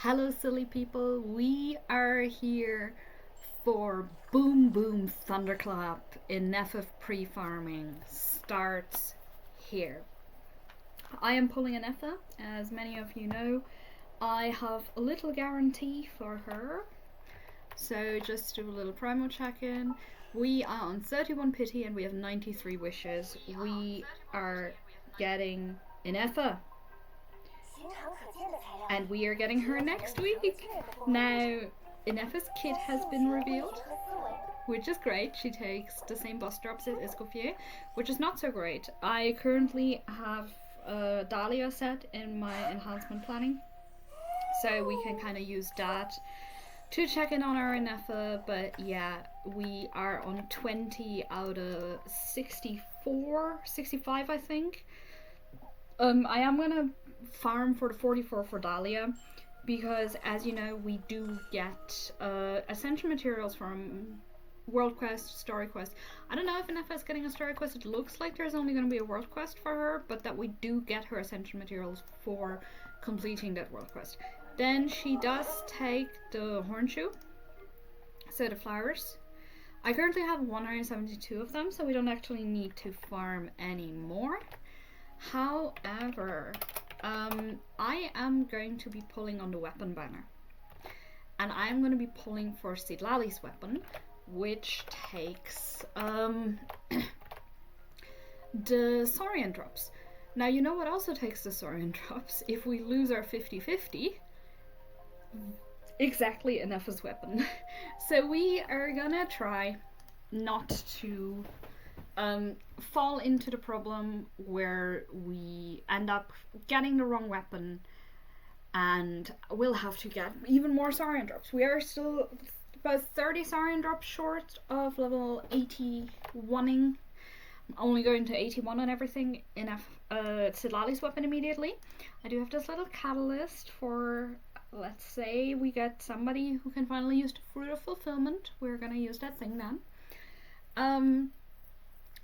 Hello, silly people. We are here for Boom Thunderclap. Ineffa Prefarming starts here. I am pulling Ineffa, as many of you know. I have a little guarantee for her. So just do a little primal check-in. We are on 31 pity and we have 93 wishes. We are getting Ineffa. And we are getting her next week. Now, Ineffa's kit has been revealed, which is great. She takes the same boss drops as Escoffier, which is not so great. I currently have a Dahlia set in my enhancement planning, so we can kind of use that to check in on our Ineffa. But yeah, we are on 20 out of 65 I think. I am gonna farm for the 44 for Dahlia, because as you know, we do get essential materials from world quest, story quest. I don't know if Ineffa is getting a story quest. It looks like there's only going to be a world quest for her, but that we do get her essential materials for completing that world quest. Then she does take the hornshoe, so the flowers. I currently have 172 of them, so we don't actually need to farm anymore. However, I am going to be pulling on the weapon banner, and I'm going to be pulling for Sidlali's weapon, which takes the Saurian drops. Now, you know what also takes the Saurian drops? If we lose our 50-50, exactly Ineffa's weapon. So we are gonna try not to fall into the problem where we end up getting the wrong weapon and we'll have to get even more Saurian drops. We are still about 30 Saurian drops short of level 81ing. I'm only going to 81 on everything in Sidlali's weapon immediately. I do have this little catalyst for, let's say we get somebody who can finally use the Fruit of Fulfillment. We're gonna use that thing then.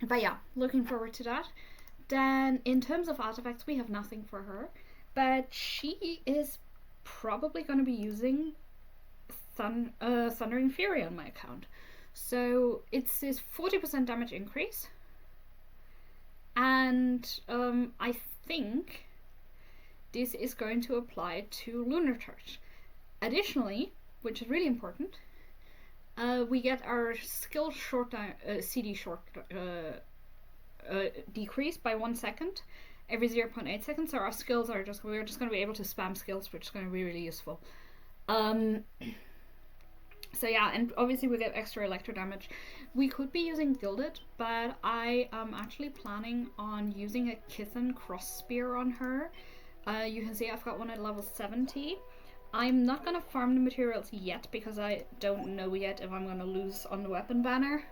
But yeah, looking forward to that. Then in terms of artifacts, we have nothing for her, but she is probably going to be using Thundering Fury on my account. So it's this 40% damage increase, and I think this is going to apply to Lunar Charge. Additionally, which is really important, we get our skill CD short decreased by 1 second every 0.8 seconds. So our skills are we're just going to be able to spam skills, which is going to be really useful. So yeah, and obviously we get extra electro damage. We could be using Gilded, but I am actually planning on using a Kithen cross spear on her. You can see I've got one at level 70. I'm not going to farm the materials yet because I don't know yet if I'm going to lose on the weapon banner.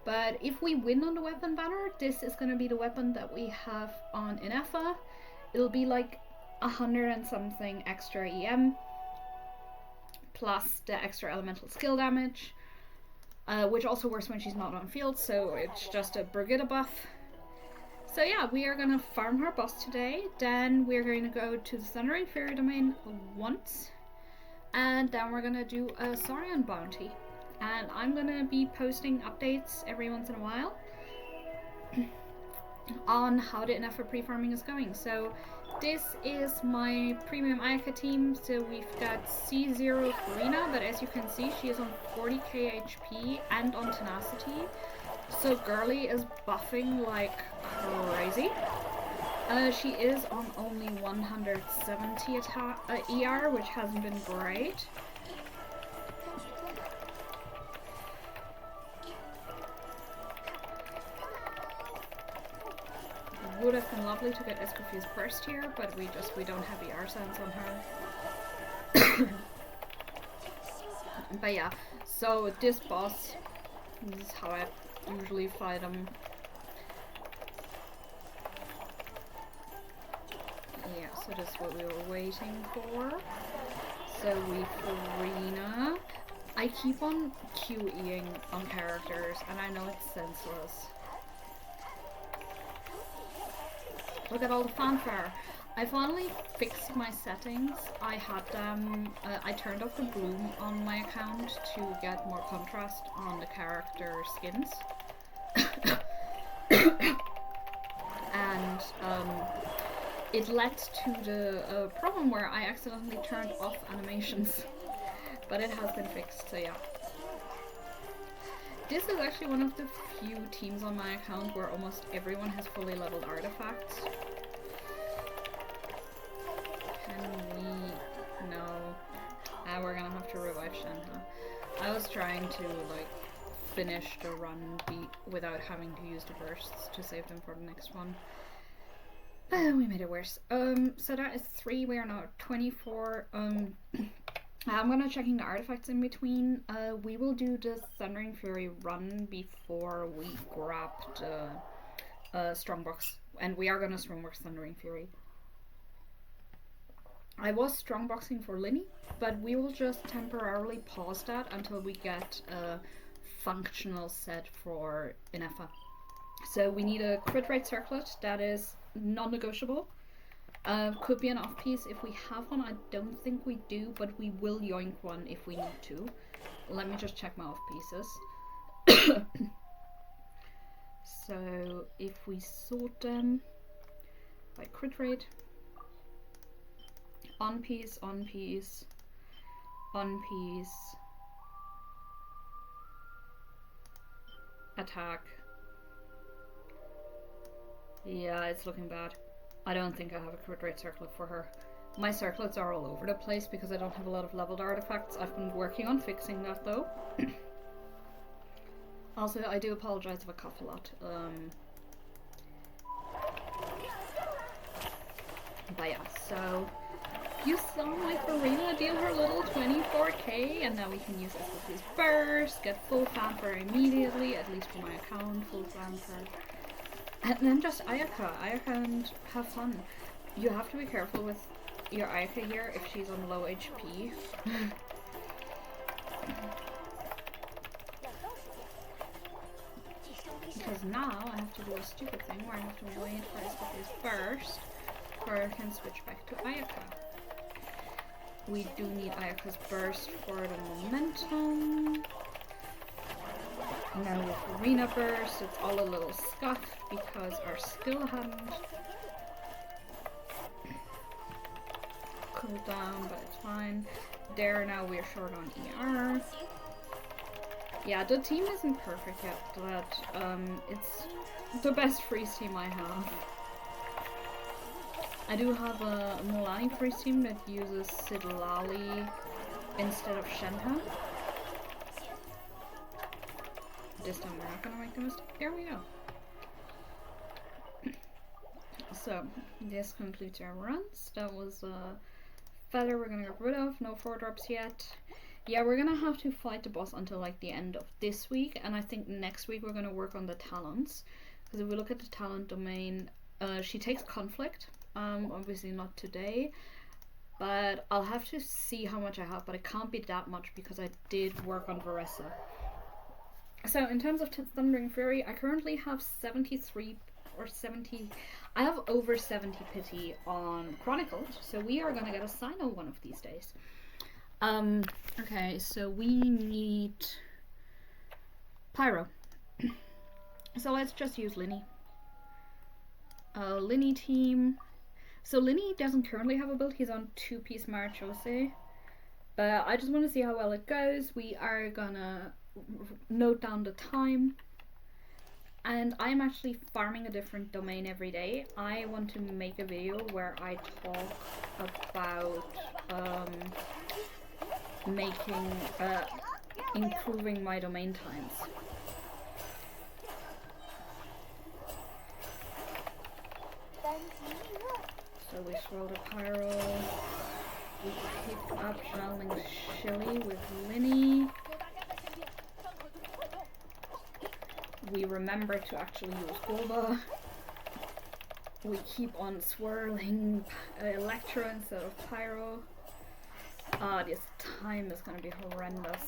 But if we win on the weapon banner, this is going to be the weapon that we have on Ineffa. It'll be like 100 and something extra EM, plus the extra elemental skill damage, which also works when she's not on field, so it's just a Brigitte buff. So yeah, we are going to farm her boss today, then we're going to go to the Thundering Fury domain once, and then we're going to do a Saurian bounty. And I'm going to be posting updates every once in a while on how the Ineffa pre-farming is going. So this is my premium Ayaka team. So we've got C0 Farina, but as you can see, she is on 40k HP and on tenacity. So Girly is buffing like crazy. She is on only 170 ER, which hasn't been great. Would have been lovely to get Escoffier's first here, but we don't have the R-Sense on her. But yeah, so this boss, this is how I usually fight him. Yeah, so that's what we were waiting for. So we Farina. I keep on QEing on characters, and I know it's senseless. Look at all the fanfare. I finally fixed my settings. I had them, I turned off the bloom on my account to get more contrast on the character skins. And it led to the problem where I accidentally turned off animations. But it has been fixed, so yeah. This is actually one of the few teams on my account where almost everyone has fully leveled artifacts. Can we... No. We're gonna have to revive Shenhe. I was trying to, like, finish the run without having to use the bursts to save them for the next one. We made it worse. So that is 3, we are now at 24. I'm gonna checking the artifacts in between. We will do the Thundering Fury run before we grab the Strongbox, and we are gonna Strongbox Thundering Fury. I was Strongboxing for Linny, but we will just temporarily pause that until we get a functional set for Ineffa. So we need a crit rate circlet that is non-negotiable. Could be an off piece if we have one. I don't think we do, but we will yoink one if we need to. Let me just check my off pieces. So if we sort them by crit rate, on piece, on piece, on piece, attack. Yeah, it's looking bad. I don't think I have a crit rate circlet for her. My circlets are all over the place because I don't have a lot of leveled artifacts. I've been working on fixing that though. Also, I do apologize if I cough a lot. But yeah, so you saw my Farina deal her little 24k, and now we can use SLP's burst, get full fanfare immediately, at least for my account, full fanfare. And then just Ayaka and have fun. You have to be careful with your Ayaka here if she's on low HP. Because now I have to do a stupid thing where I have to wait for SLP's burst before I can switch back to Ayaka. We do need Ayaka's burst for the momentum. Now with Arena Burst, it's all a little scuffed because our skill hadn't cooled down, but it's fine. There, now we're short on ER. Yeah, the team isn't perfect yet, but it's the best freeze team I have. I do have a Milani freeze team that uses Sidlali instead of Shenhe. This time we're not gonna make the mistake. There we go. So, this concludes our runs. That was a feather we're gonna get rid of. No 4-drops yet. Yeah, we're gonna have to fight the boss until like the end of this week, and I think next week we're gonna work on the talents. Because if we look at the talent domain, she takes conflict. Obviously not today, but I'll have to see how much I have, but it can't be that much because I did work on Varessa. So in terms of Thundering Fury, I currently have 73 or 70, I have over 70 pity on Chronicled, so we are gonna get a Sino one of these days. Okay, so we need Pyro. So let's just use Linny. Linny team. So Linny doesn't currently have a build, he's on 2-piece Marichose. But I just want to see how well it goes. We are gonna note down the time. And I'm actually farming a different domain every day. I want to make a video where I talk about improving my domain times. So we swirl the Pyro, we pick up Channeling Shilly with Linny. We remember to actually use Gova. We keep on swirling Electro instead of Pyro. This time is gonna be horrendous.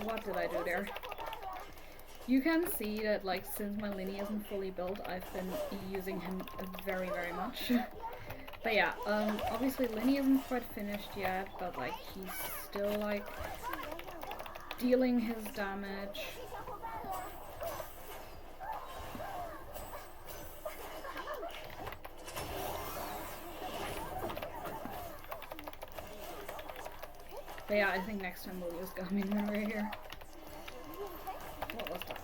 What did I do there? You can see that, like, since my Linny isn't fully built, I've been using him very, very much. But yeah, obviously Linny isn't quite finished yet, but like he's still like dealing his damage. But yeah, I think next time we'll use Gamin when we're here. What was that?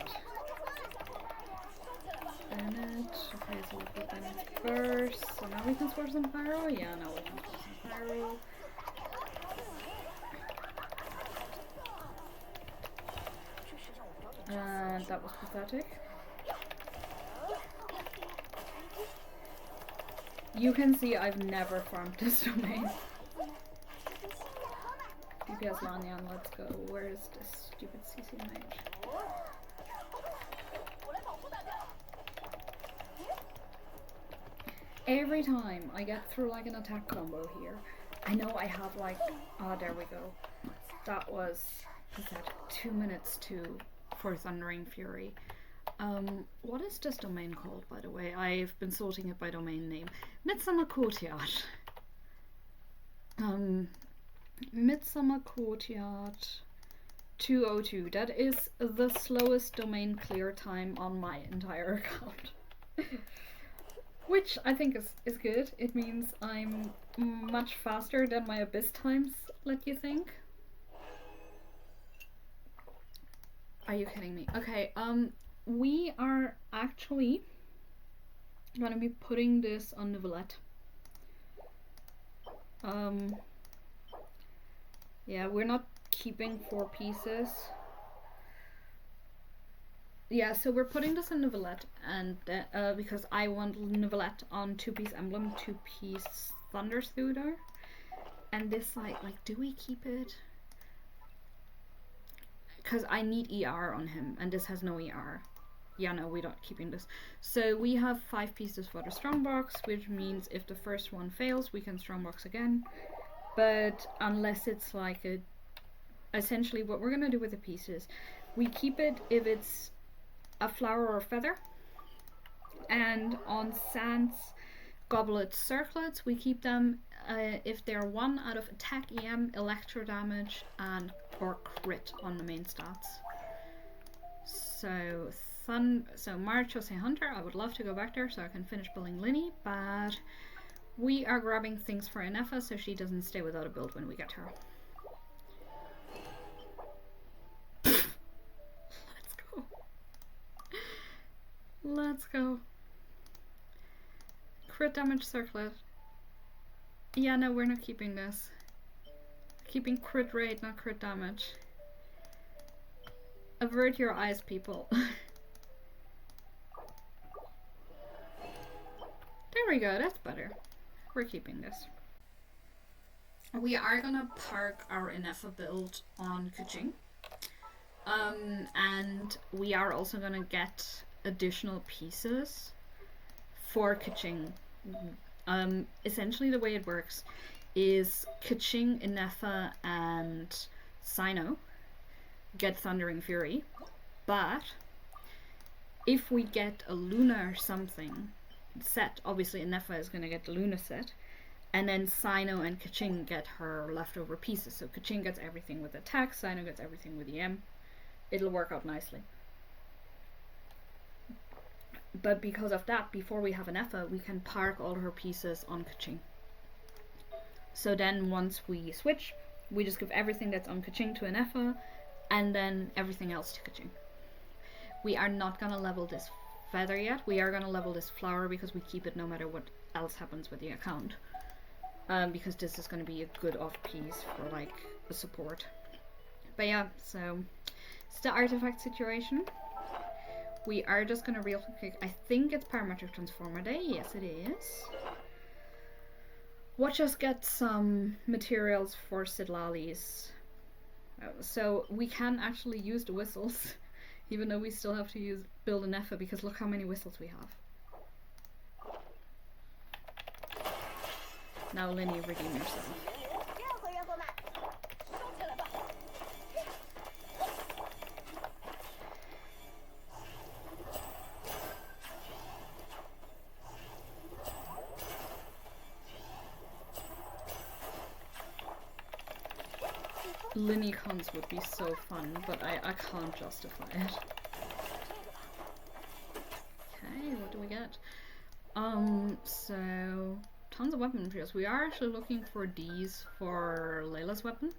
Bennett. Okay, so we'll put Bennett first. So now we can score some pyro? Yeah, now we can score some pyro. And that was pathetic. You can see I've never farmed this domain. DPS Lanyan, let's go. Where is this stupid CC mage? Every time I get through like an attack combo here, I know I have like, oh, there we go. That was pathetic. 2 minutes for Thundering Fury. What is this domain called, by the way? I've been sorting it by domain name. Midsummer Courtyard. Midsummer Courtyard 202. That is the slowest domain clear time on my entire account. Which I think is good. It means I'm much faster than my Abyss times, let you think. Are you kidding me? Okay, we are actually gonna be putting this on Novelette. Yeah, we're not keeping 4 pieces. Yeah, so we're putting this in Novelette, and because I want Novelette on 2-piece emblem, 2-piece Thunder Studer, and this like do we keep it? Because I need ER on him, and this has no ER. Yeah, no, we're not keeping this. So we have 5 pieces for the strongbox, which means if the first one fails, we can strongbox again. But unless it's like essentially what we're gonna do with the pieces, we keep it if it's a flower or a feather, and on Sans Goblet Circlets we keep them if they're 1 out of attack, EM, electro damage, and or crit on the main stats. So March Jose Hunter, I would love to go back there so I can finish building Linny, but we are grabbing things for Ineffa so she doesn't stay without a build when we get her. Let's go. Crit damage circlet. Yeah, no, we're not keeping this. Keeping crit rate, not crit damage. Avert your eyes, people. There we go, that's better. We're keeping this. We are gonna park our Ineffa build on Kuching. And we are also gonna get additional pieces for Kuching. Essentially the way it works is Kuching, Ineffa, and Sino get Thundering Fury, but if we get a Luna or something set, obviously Ineffa is going to get the Luna set, and then Sino and Kuching get her leftover pieces. So Kuching gets everything with attack, Sino gets everything with EM. It'll work out nicely. But because of that, before we have Ineffa, we can park all her pieces on Kuching. So then once we switch, we just give everything that's on Kuching to Ineffa, and then everything else to Kuching. We are not going to level this feather yet. We are going to level this flower because we keep it no matter what else happens with the account. Because this is going to be a good off piece for like a support. But yeah, so it's the artifact situation. We are just going to real quick, I think it's Parametric Transformer Day. Yes, it is. Watch us get some materials for Sidlali's. So we can actually use the whistles, even though we still have to build an Ineffa, because look how many whistles we have. Now Linny, redeem yourself. Linicons would be so fun, but I can't justify it. Okay, what do we get? So tons of weapon materials. We are actually looking for these for Layla's weapon.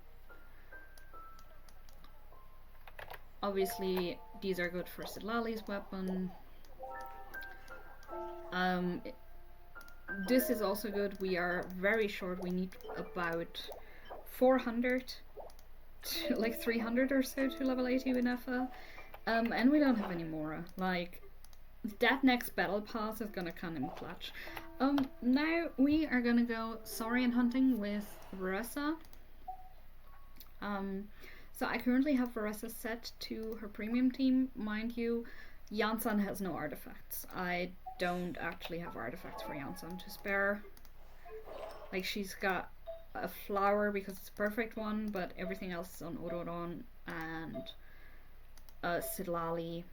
Obviously, these are good for Sidlali's weapon. This is also good. We are very short. We need about 400 to like 300 or so to level 80 Ineffa. And we don't have any more. Like, that next battle pass is gonna come in clutch. Now we are gonna go saurian hunting with Varessa. So I currently have Varessa set to her premium team. Mind you, Yansan has no artifacts. I don't actually have artifacts for Yansan to spare. Like, she's got a flower because it's a perfect one, but everything else is on Ororon and Sidlali.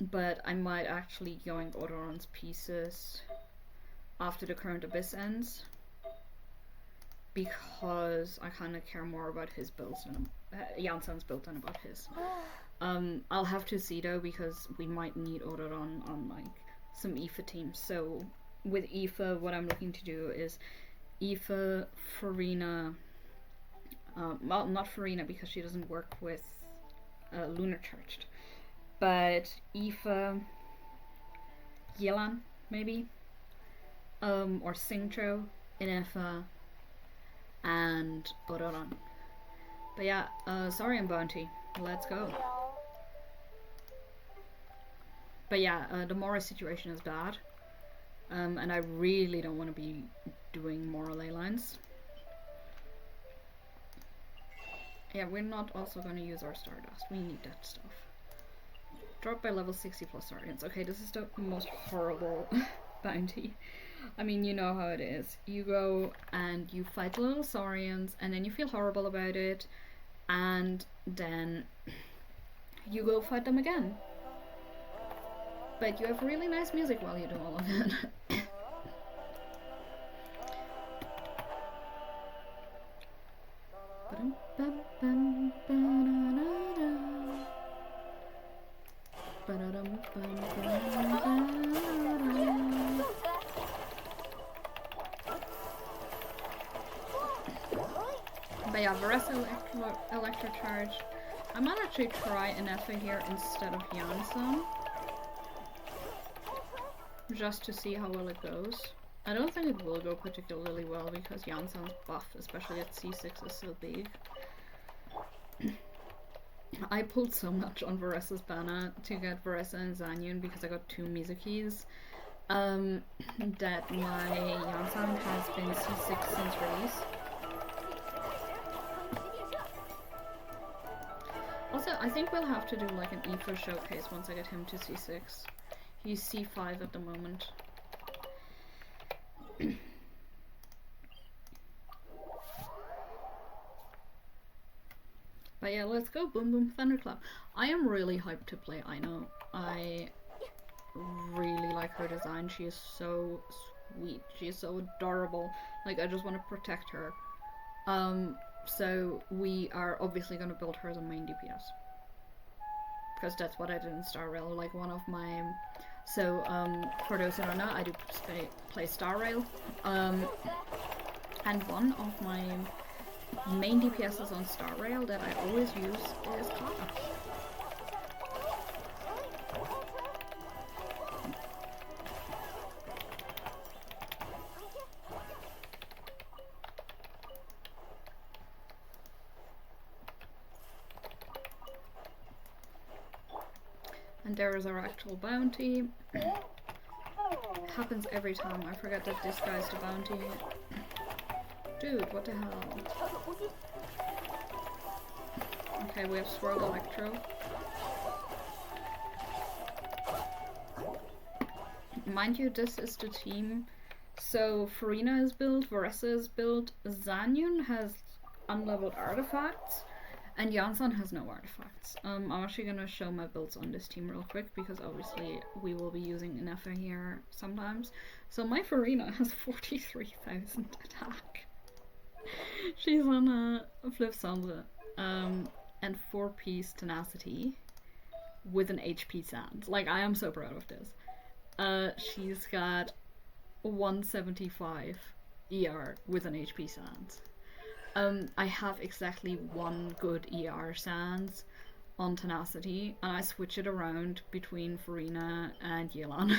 But I might actually yoink Ororon's pieces after the current abyss ends, because I kind of care more about his builds than Yansan's build than about his. I'll have to see though, because we might need Ororon on like some Ineffa teams. So with Ineffa, what I'm looking to do is Ineffa, Farina, well, not Farina because she doesn't work with Lunar Charged, but Ineffa, Yelan maybe, or Singcho, Ineffa, and Ororon. But yeah, Saurian Bounty, let's go. But yeah, the Mora situation is bad, and I really don't want to be doing Mora ley lines. Yeah, we're not also going to use our Stardust, we need that stuff. Drop by level 60 plus Saurians. Okay, this is the most horrible bounty. I mean, you know how it is. You go and you fight the little Saurians, and then you feel horrible about it, and then you go fight them again. But you have really nice music while you do all of it. But yeah, Varessa Electro Charge. I might actually try Ineffa here instead of Yansan, just to see how well it goes. I don't think it will go particularly well because Yansan's buff, especially at C6, is so big. I pulled so much on Varessa's banner to get Varessa and Zanyun because I got 2 Mizukis, that my Yansan has been C6 since release. Also, I think we'll have to do like an Ineffa showcase once I get him to C6. He's C5 at the moment. But yeah, let's go Boom Thunderclap. I am really hyped to play Aino. I really like her design. She is so sweet. She is so adorable. Like, I just want to protect her. So we are obviously going to build her as a main DPS, because that's what I did in Star Rail. Like, one of my... So, for those who don't know, I do play Star Rail. And one of my main DPSs on Star Rail that I always use is Kata. And there is our actual bounty. Happens every time. I forget that this guy's the bounty. Dude, what the hell? Okay, we have Swirl Electro. Mind you, this is the team. So Farina is built, Varessa is built, Zanyun has unleveled artifacts, and Yansan has no artifacts. I'm actually gonna show my builds on this team real quick, because obviously we will be using Ineffa here sometimes. So my Farina has 43,000 attack. She's on a Flip Sandra, and 4-piece tenacity with an HP sans. Like, I am so proud of this. She's got 175 ER with an HP sans. I have exactly one good ER sans on tenacity, and I switch it around between Farina and Yelan.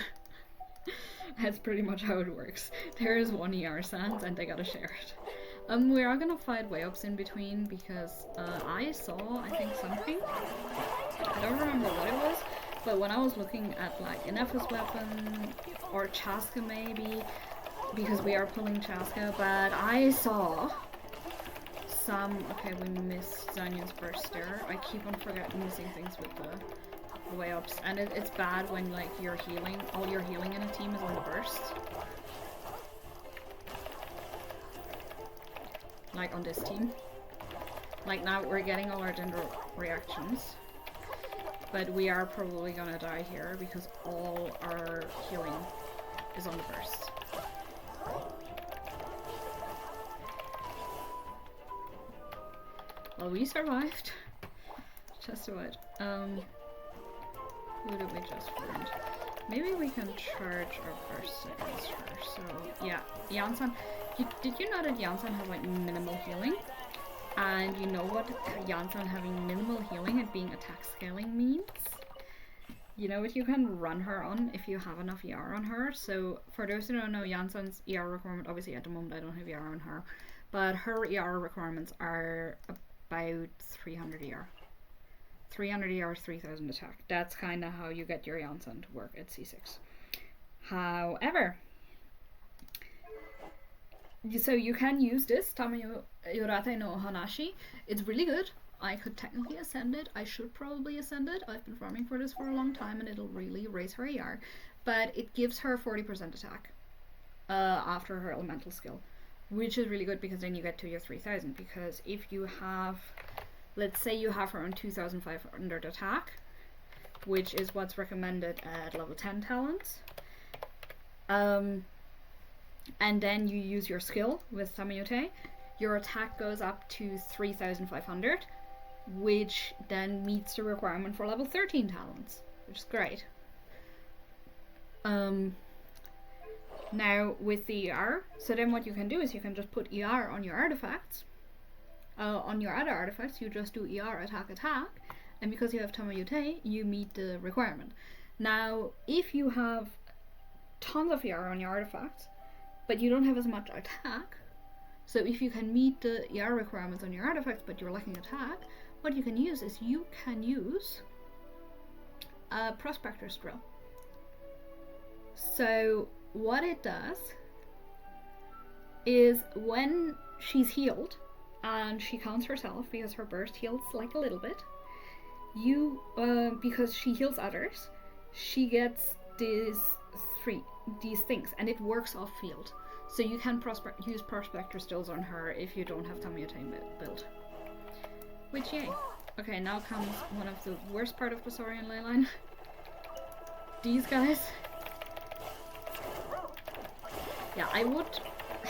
That's pretty much how it works. There is one ER sans and they gotta share it. We are gonna fight way ups in between because I saw, I think, something. I don't remember what it was, but when I was looking at like Ineffa's weapon or Chaska maybe, because we are pulling Chaska, but I saw some. Okay, we missed Zanyan's burst there. I keep on missing things with the way ups, and it's bad when like you're healing. All your healing in a team is on the burst. Like on this team. Like now we're getting all our Dendro reactions. But we are probably gonna die here because all our healing is on the burst. Well, we survived. Just about. Who did we just find? Maybe we can charge our burst against her. So yeah, Yansan. Did you know that Yansan has like minimal healing? And you know what Yansan having minimal healing and being attack scaling means? You know what you can run her on if you have enough ER on her. So for those who don't know, Yansan's ER requirement, obviously at the moment I don't have ER on her, but her ER requirements are about 300 ER. 300 ER, 3000 attack. That's kind of how you get your Yansan to work at C6. However, so you can use this Tamayorate no Hanashi. It's really good. I could technically ascend it. I should probably ascend it. I've been farming for this for a long time and it'll really raise her ER. But it gives her 40% attack after her elemental skill, which is really good because then you get to your 3000. Because if you have, let's say you have her on 2500 attack, which is what's recommended at level 10 talents, and then you use your skill with Tamayote, your attack goes up to 3500, which then meets the requirement for level 13 talents, which is great. Now with the ER, so then what you can do is you can just put ER on your artifacts. On your other artifacts, you just do ER attack, and because you have Tamayote, you meet the requirement. Now, if you have tons of ER on your artifacts, but you don't have as much attack, so if you can meet the ER requirements on your artifacts, but you're lacking attack, what you can use is you can use a Prospector's Drill. So what it does is when she's healed, and she counts herself because her burst heals like a little bit, you, because she heals others, she gets these things, and it works off field. So you can use Prospector Stills on her if you don't have Tamayote build. Which, yay. Okay, now comes one of the worst part of the Saurian leyline. These guys. Yeah, I would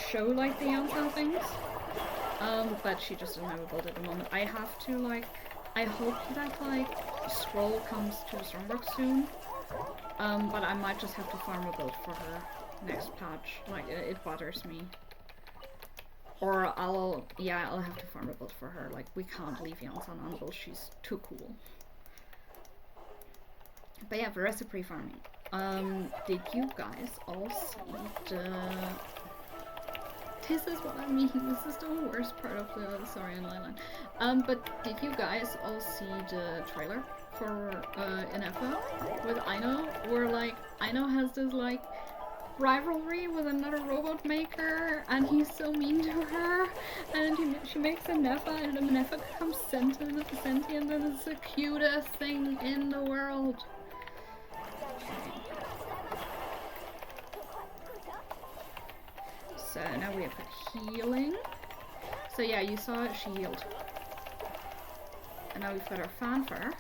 show like the Yansan things, but she just doesn't have a build at the moment. I have to like, I hope that like Scroll comes to the Strongbox soon, but I might just have to farm a build for her next patch. Like it bothers me. Or I'll have to farm a build for her. Like we can't leave Yansan on build, she's too cool. But yeah, for the rest of pre-farming. Did you guys all see the... This is what I mean, this is the worst part of the Saurian leyline. But did you guys all see the trailer for Ineffa with Aino? Where like, Aino has this like rivalry with another robot maker, and he's so mean to her, and she makes a Ineffa, and the Ineffa becomes sentient, and it's the cutest thing in the world. So now we have got healing. So yeah, you saw it, she healed. And now we've got our fanfare.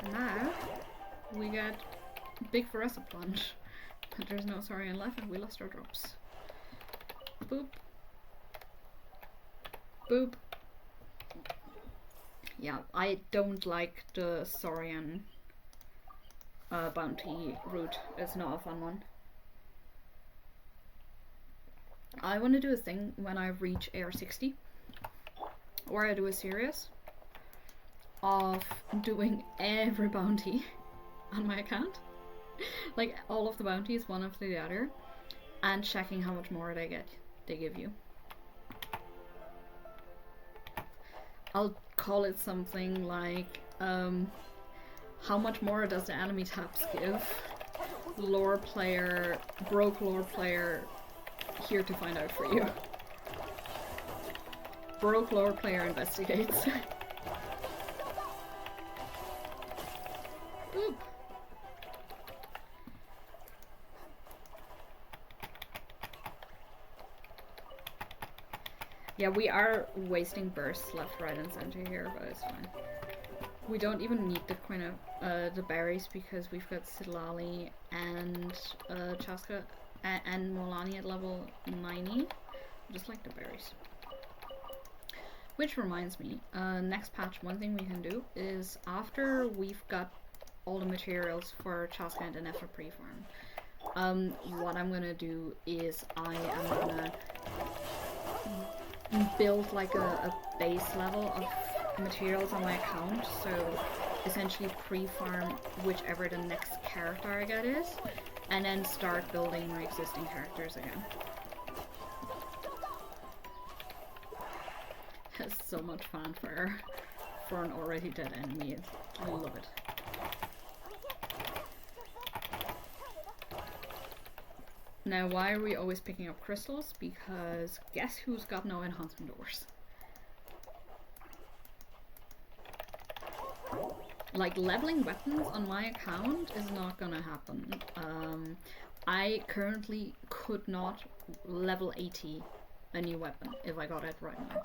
And now we get big Veresa plunge. But there's no Saurian left and we lost our drops. Boop. Boop. Yeah, I don't like the Saurian bounty route. It's not a fun one. I want to do a thing when I reach AR60, where I do a series of doing every bounty on my account. Like all of the bounties, one after the other, and checking how much more they give you. I'll call it something like how much more does the enemy taps give? Lore player, broke lore player, here to find out for you. Broke lore player investigates. Boop. Yeah, we are wasting bursts left, right, and center here, but it's fine. We don't even need the kind of the berries because we've got Silali and Chaska and Molani at level 90. Just like the berries. Which reminds me, next patch, one thing we can do is after we've got all the materials for Chaska and Ineffa prefarm, what I'm gonna do is I am gonna build like a base level of materials on my account, so essentially pre-farm whichever the next character I get is, and then start building my existing characters again. It's so much fanfare for an already dead enemy. I love it. Now, why are we always picking up crystals? Because guess who's got no enhancement ores? Like, leveling weapons on my account is not gonna happen. I currently could not level 80 a new weapon if I got it right now.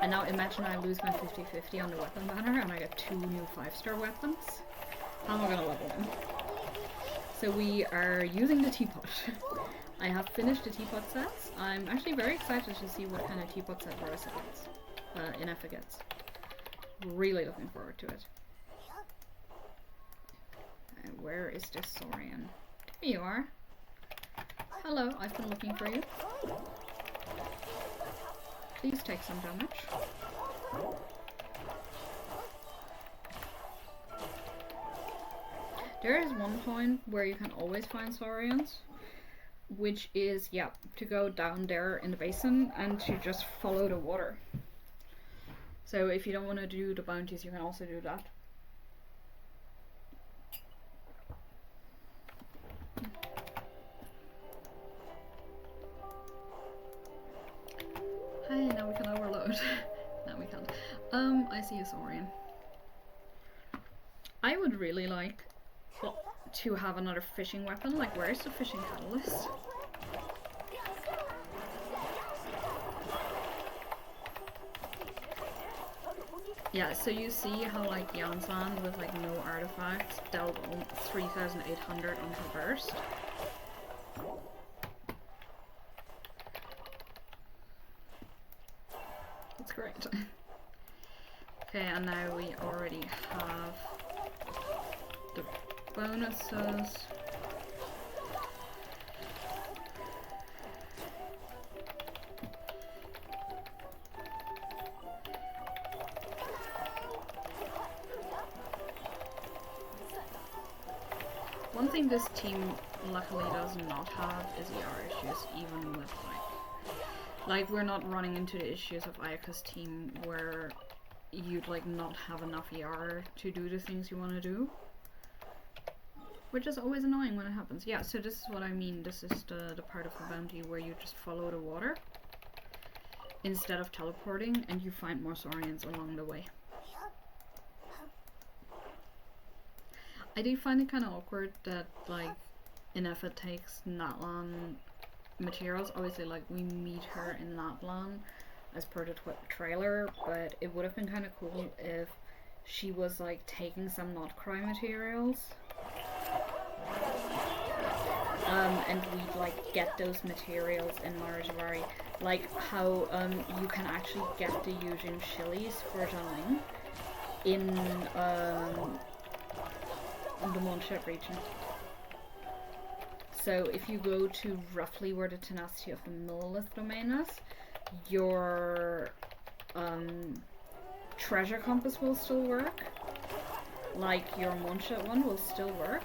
And now imagine I lose my 50-50 on the weapon banner and I get 2 new 5-star weapons. How am I gonna level them? So we are using the teapot. I have finished the teapot sets. I'm actually very excited to see what kind of teapot set Rosa gets. Ineffa gets. Really looking forward to it. Where is this Saurian? Here you are. Hello, I've been looking for you. Please take some damage. There is one point where you can always find Saurians, which is, yeah, to go down there in the basin and to just follow the water. So if you don't want to do the bounties, you can also do that. Hey, now we can overload. No, we can't. I see a Saurian. I would really like to have another fishing weapon. Like, where's the fishing catalyst? Yeah, so you see how like Jansland with like no artifacts dealt 3,800 on her burst. It's great. Okay, and now we already have the bonuses. One thing this team luckily does not have is ER issues, even with like we're not running into the issues of Ayaka's team where you'd like not have enough ER to do the things you want to do. Which is always annoying when it happens. Yeah, so this is what I mean. This is the part of the bounty where you just follow the water instead of teleporting, and you find more Saurians along the way. I do find it kind of awkward that like Ineffa takes Natlan materials. Obviously, like we meet her in Natlan as per the trailer, but it would have been kind of cool if she was like taking some Nod Krai materials. and we'd like get those materials in Marajavari, like how you can actually get the Yujin chilies for Zhanling in the Monship region. So if you go to roughly where the tenacity of the Millilith domain is, your treasure compass will still work, like your Monship one will still work.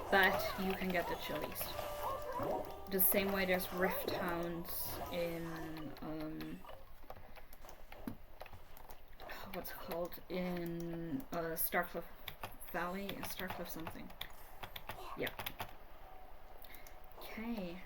But you can get the chilies. The same way there's rift hounds in what's it called, in Starcliff Valley, Starcliff something. Yeah. Okay.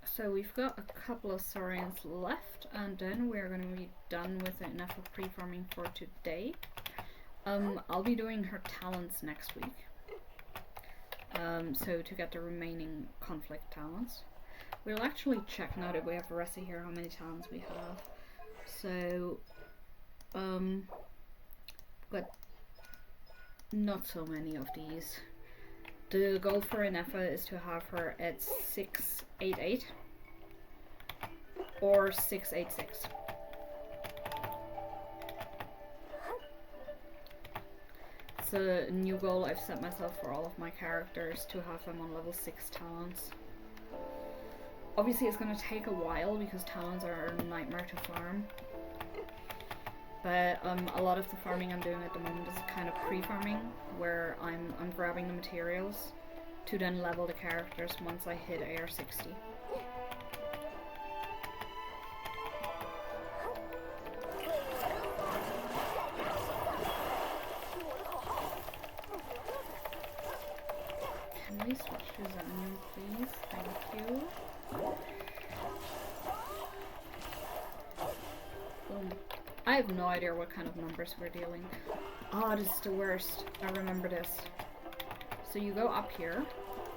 So we've got a couple of saurians left, and then we're going to be done with the Ineffa pre-farming for today. I'll be doing her talents next week. So to get the remaining conflict talents. We'll actually check now that we have Resi here how many talents we have. So, but not so many of these. The goal for Ineffa is to have her at 688 or 686. It's a new goal I've set myself for all of my characters, to have them on level 6 talents. Obviously it's going to take a while because talents are a nightmare to farm. But a lot of the farming I'm doing at the moment is kind of pre-farming, where I'm grabbing the materials to then level the characters once I hit AR60. Can we switch to Zen, please? Thank you. Boom. I have no idea what kind of numbers we're dealing. Oh, this is the worst. I remember this. So you go up here,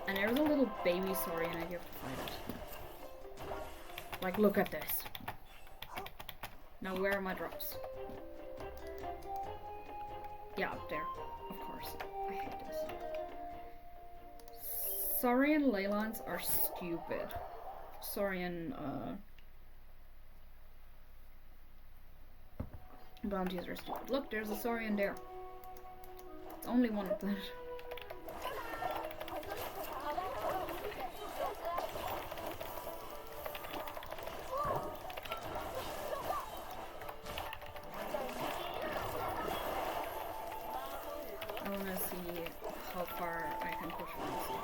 and there's a little baby saurian and you have to fight it. Like, look at this. Now where are my drops? Yeah, up there. Of course. I hate this. Saurian ley lines are stupid. Saurian, bounties are stupid. Look, there's a saurian there. It's only one of them. I want to see how far I can push myself.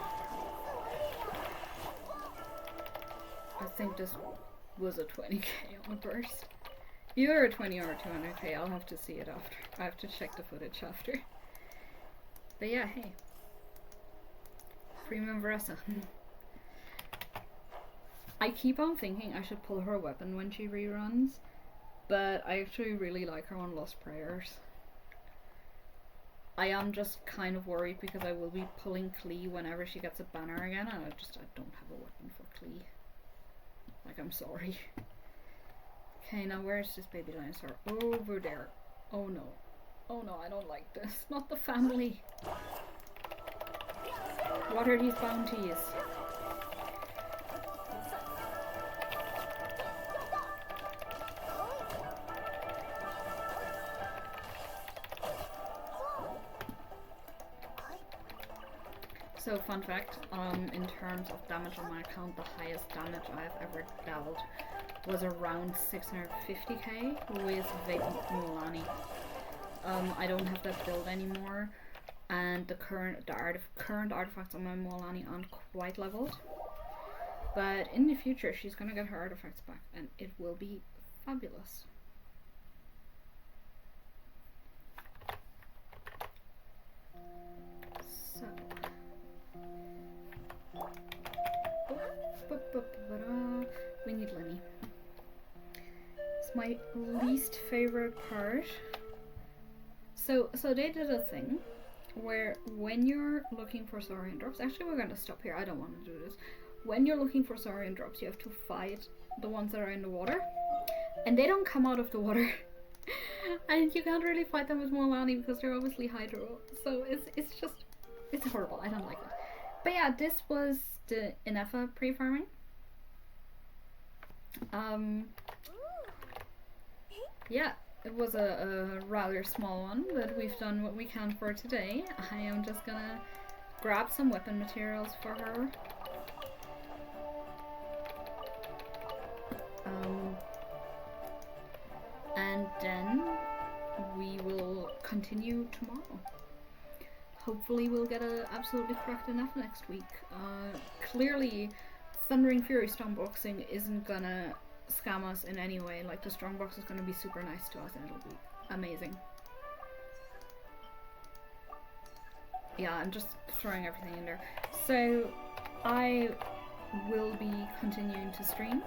I think this was a 20k on a burst. Either a 20 or a 200k, I'll have to see it after. I have to check the footage after. But yeah, hey. Premium Veressa. I keep on thinking I should pull her weapon when she reruns, but I actually really like her on Lost Prayers. I am just kind of worried because I will be pulling Klee whenever she gets a banner again, and I don't have a weapon for Klee. Like, I'm sorry. Okay, now where's this baby dinosaur? Over there. Oh no. Oh no, I don't like this. Not the family. What are these bounties? So, fun fact, in terms of damage on my account, the highest damage I've ever dealt was around 650k with Vape Mulani. I don't have that build anymore, and the current artifacts on my Mulani aren't quite leveled. But in the future, she's gonna get her artifacts back, and it will be fabulous. So. We need Lenny. It's my least favorite part. So they did a thing where when you're looking for saurian drops, actually we're going to stop here, I don't want to do this. When you're looking for saurian drops, you have to fight the ones that are in the water, and they don't come out of the water. And you can't really fight them with Molani because they're obviously hydro, so it's horrible, I don't like it. But yeah, this was the Ineffa pre-farming. Yeah, it was a rather small one, but we've done what we can for today. I am just gonna grab some weapon materials for her. And then we will continue tomorrow. Hopefully we'll get a absolutely cracked enough next week. Clearly Thundering Fury Strongboxing isn't gonna scam us in any way. Like, the Strongbox is gonna be super nice to us and it'll be amazing. Yeah, I'm just throwing everything in there. So I will be continuing to stream,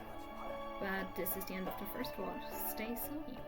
but this is the end of the first one. Stay sunny.